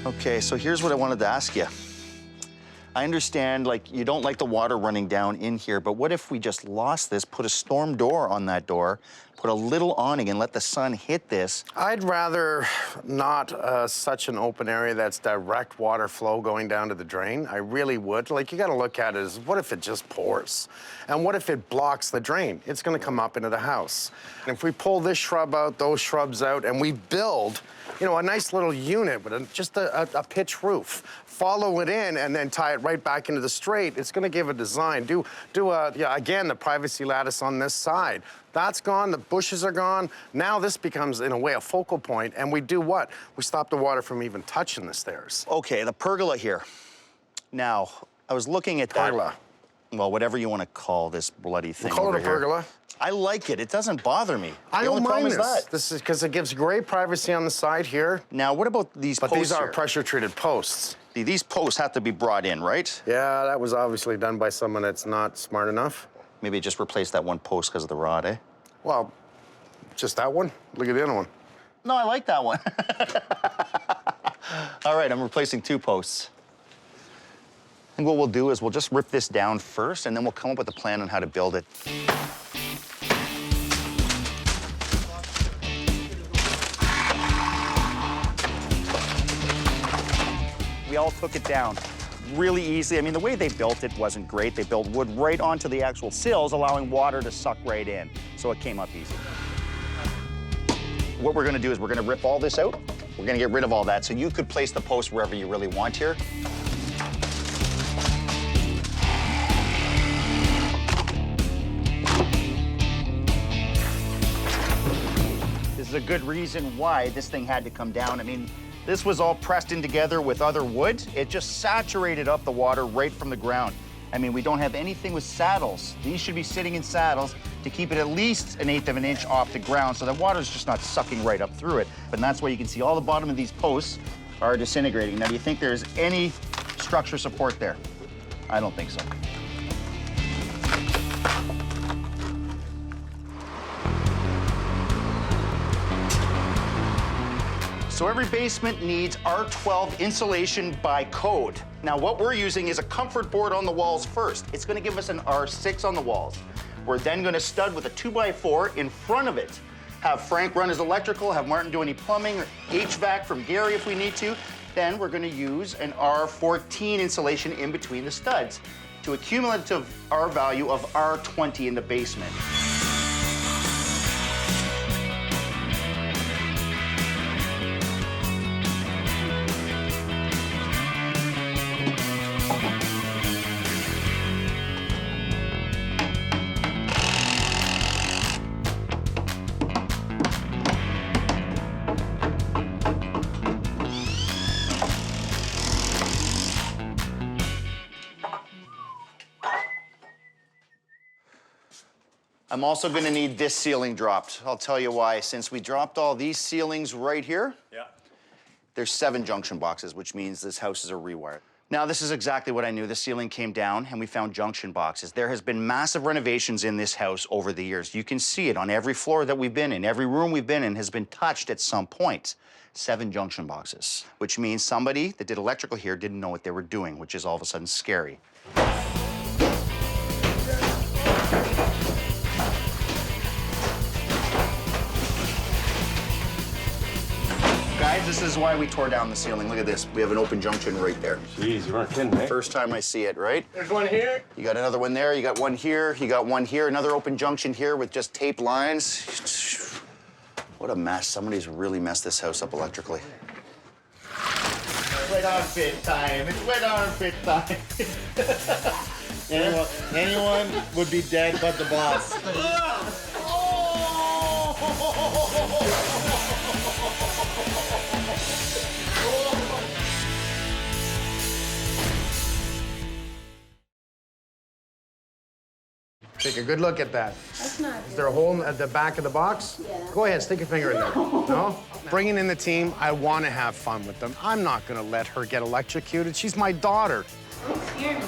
Okay, so here's what I wanted to ask you. I understand, like, you don't like the water running down in here, but what if we just lost this, put a storm door on that door, put a little awning and let the sun hit this? I'd rather not such an open area that's direct water flow going down to the drain. I really would. Like, you gotta look at it as, what if it just pours? And what if it blocks the drain? It's gonna come up into the house. And if we pull this shrub out, those shrubs out, and we build, you know, a nice little unit with just a pitch roof, follow it in and then tie it right back into the straight, it's gonna give a design. Again, the privacy lattice on this side. That's gone, the bushes are gone. Now this becomes, in a way, a focal point, and we do what? We stop the water from even touching the stairs. Okay, the pergola here. Now, I was looking at that. Pergola. Well, whatever you want to call this bloody thing. We'll call over it a pergola. Here. I like it. It doesn't bother me. I don't mind this. That. This is because it gives great privacy on the side here. Now, what about these posts? But these are here? pressure-treated posts. These posts have to be brought in, right? Yeah, that was obviously done by someone that's not smart enough. Maybe just replace that one post because of the rod, eh? Well, just that one? Look at the other one. No, I like that one. All right, I'm replacing 2 posts. I think what we'll do is we'll just rip this down first, and then we'll come up with a plan on how to build it. We all took it down really easily. I mean, the way they built it wasn't great. They built wood right onto the actual sills, allowing water to suck right in. So it came up easy. What we're gonna do is we're gonna rip all this out. We're gonna get rid of all that, so you could place the post wherever you really want here. This is a good reason why this thing had to come down. I mean, this was all pressed in together with other wood. It just saturated up the water right from the ground. I mean, we don't have anything with saddles. These should be sitting in saddles to keep it at least 1/8 of an inch off the ground so the water's just not sucking right up through it. And that's why you can see all the bottom of these posts are disintegrating. Now, do you think there's any structure support there? I don't think so. So every basement needs R12 insulation by code. Now what we're using is a comfort board on the walls first. It's gonna give us an R6 on the walls. We're then gonna stud with a 2x4 in front of it. Have Frank run his electrical, have Martin do any plumbing or HVAC from Gary if we need to. Then we're gonna use an R14 insulation in between the studs to a cumulative R value of R20 in the basement. I'm also gonna need this ceiling dropped. I'll tell you why. Since we dropped all these ceilings right here, there's 7 junction boxes, which means this house is a rewire. Now, this is exactly what I knew. The ceiling came down and we found junction boxes. There has been massive renovations in this house over the years. You can see it on every floor that we've been in. Every room we've been in has been touched at some point. 7 junction boxes, which means somebody that did electrical here didn't know what they were doing, which is all of a sudden scary. Guys, this is why we tore down the ceiling. Look at this. We have an open junction right there. Jeez, you weren't kidding, eh? First time I see it, right? There's one here. You got another one there, you got one here, you got one here, another open junction here with just taped lines. What a mess. Somebody's really messed this house up electrically. Wet armpit time. It's wet armpit time. Anyone would be dead but the boss. Take a good look at that. That's not Is there a hole at the back of the box? Yeah. Go ahead, stick your finger in there. No? Bringing in the team, I want to have fun with them. I'm not going to let her get electrocuted. She's my daughter. Don't scare me.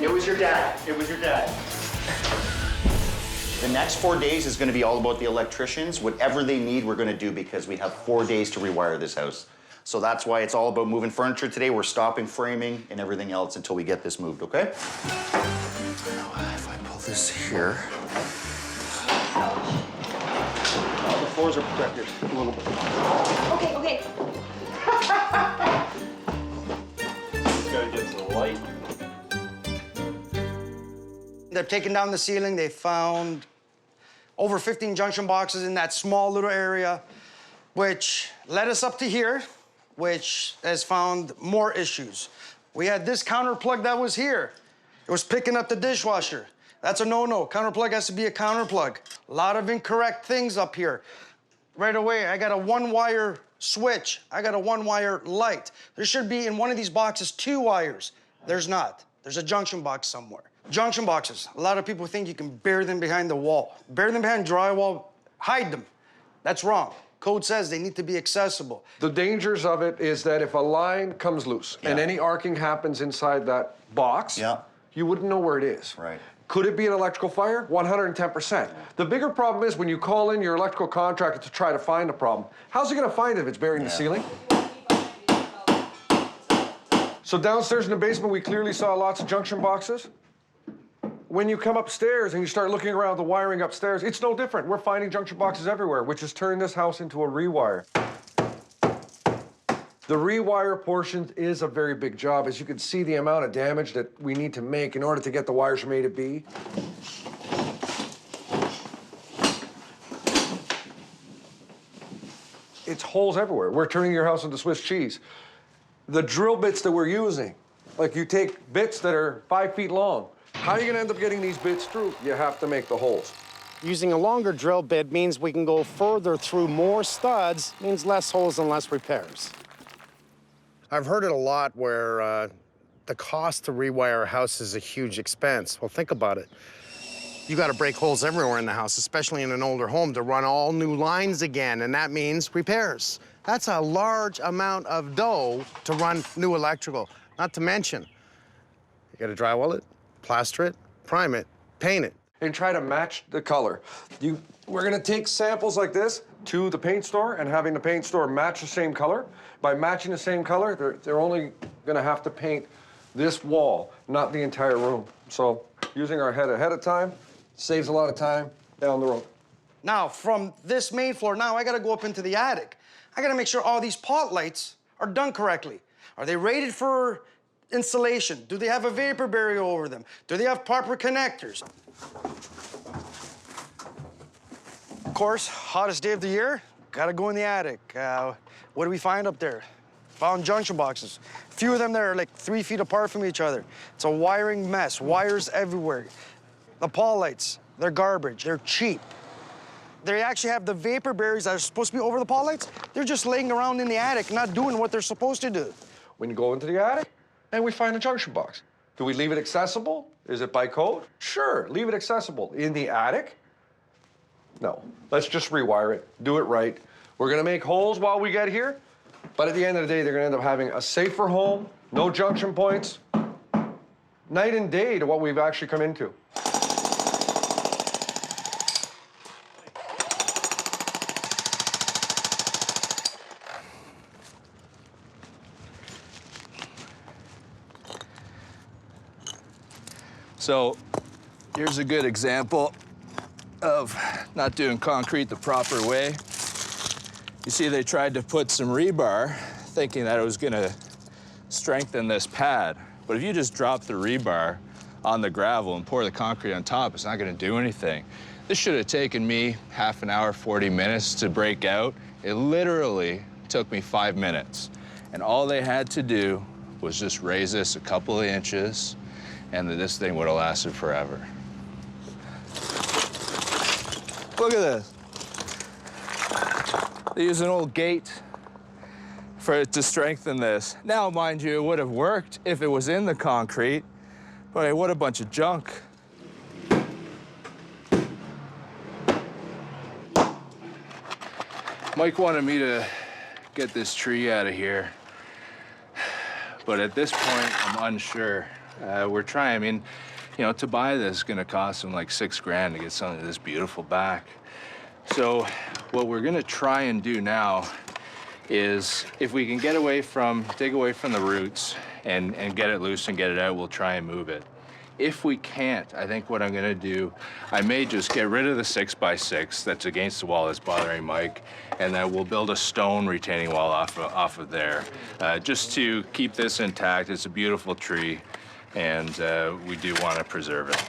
It was your dad. It was your dad. The next 4 days is going to be all about the electricians. Whatever they need, we're going to do because we have 4 days to rewire this house. So that's why it's all about moving furniture today. We're stopping framing and everything else until we get this moved, okay? Now, if I pull this here. The floors are protected a little bit. Okay, okay. Gotta get to the light. They've taken down the ceiling. They found over 15 junction boxes in that small little area, which led us up to here, which has found more issues. We had this counter plug that was here. It was picking up the dishwasher. That's a no-no. Counter plug has to be a counter plug. A lot of incorrect things up here. Right away, I got a one-wire switch. I got a one-wire light. There should be in one of these boxes 2 wires. There's not. There's a junction box somewhere. Junction boxes. A lot of people think you can bury them behind the wall. Bury them behind drywall, hide them. That's wrong. Code says they need to be accessible. The dangers of it is that if a line comes loose and any arcing happens inside that box, you wouldn't know where it is. Right. Could it be an electrical fire? 110%. The bigger problem is when you call in your electrical contractor to try to find a problem, how's he gonna find it if it's buried in the ceiling? So downstairs in the basement, we clearly saw lots of junction boxes. When you come upstairs and you start looking around the wiring upstairs, it's no different. We're finding junction boxes everywhere, which has turned this house into a rewire. The rewire portion is a very big job. As you can see, the amount of damage that we need to make in order to get the wires from A to B. It's holes everywhere. We're turning your house into Swiss cheese. The drill bits that we're using, like you take bits that are 5 feet long. How are you gonna end up getting these bits through? You have to make the holes. Using a longer drill bit means we can go further through more studs, means less holes and less repairs. I've heard it a lot where the cost to rewire a house is a huge expense. Well, think about it. You gotta break holes everywhere in the house, especially in an older home, to run all new lines again, and that means repairs. That's a large amount of dough to run new electrical. Not to mention, you gotta drywall it, plaster it, prime it, paint it. And try to match the color. We're gonna take samples like this to the paint store and having the paint store match the same color. By matching the same color, they're only gonna have to paint this wall, not the entire room. So using our head ahead of time saves a lot of time down the road. Now, from this main floor, now I gotta go up into the attic. I gotta make sure all these pot lights are done correctly. Are they rated for installation? Do they have a vapor barrier over them? Do they have proper connectors? Of course, hottest day of the year, gotta go in the attic. What do we find up there? Found junction boxes. A few of them that are like 3 feet apart from each other. It's a wiring mess, wires everywhere. The pawl lights, they're garbage, they're cheap. They actually have the vapor barriers that are supposed to be over the pawl lights. They're just laying around in the attic, not doing what they're supposed to do. When you go into the attic and we find a junction box, do we leave it accessible? Is it by code? Sure, leave it accessible. In the attic? No, let's just rewire it, do it right. We're gonna make holes while we get here, but at the end of the day, they're gonna end up having a safer home, no junction points, night and day to what we've actually come into. So here's a good example of not doing concrete the proper way. You see, they tried to put some rebar thinking that it was gonna strengthen this pad. But if you just drop the rebar on the gravel and pour the concrete on top, it's not gonna do anything. This should have taken me half an hour, 40 minutes to break out. It literally took me 5 minutes. And all they had to do was just raise this a couple of inches, and this thing would have lasted forever. Look at this. They use an old gate for it to strengthen this. Now, mind you, it would have worked if it was in the concrete, but what a bunch of junk. Mike wanted me to get this tree out of here, but at this point, I'm unsure. We're trying, I mean, you know, to buy this is gonna cost him like $6 grand to get something this beautiful back. So what we're gonna try and do now is if we can dig away from the roots and get it loose and get it out, we'll try and move it. If we can't, I think what I'm gonna do, I may just get rid of the 6x6 that's against the wall that's bothering Mike, and then we'll build a stone retaining wall off of there, just to keep this intact. It's a beautiful tree, and we do want to preserve it.